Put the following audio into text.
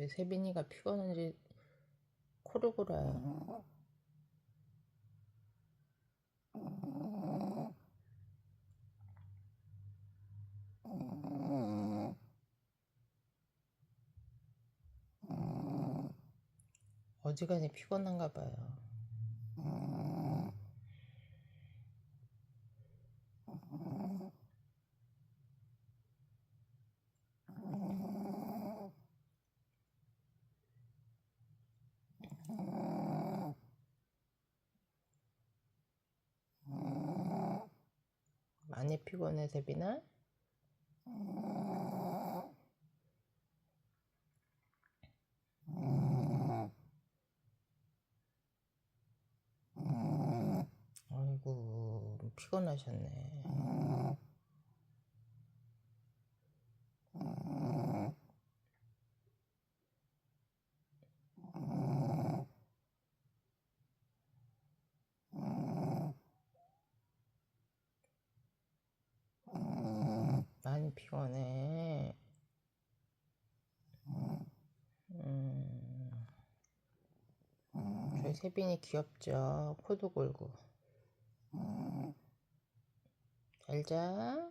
저희 세빈이가 피곤한지 코를 골아요. 어지간히 피곤한가 봐요. 많이 피곤해, 세빈아? 아이고, 피곤하셨네. 많이 피곤해. 저희 세빈이 귀엽죠? 코도 골고. 잘 자.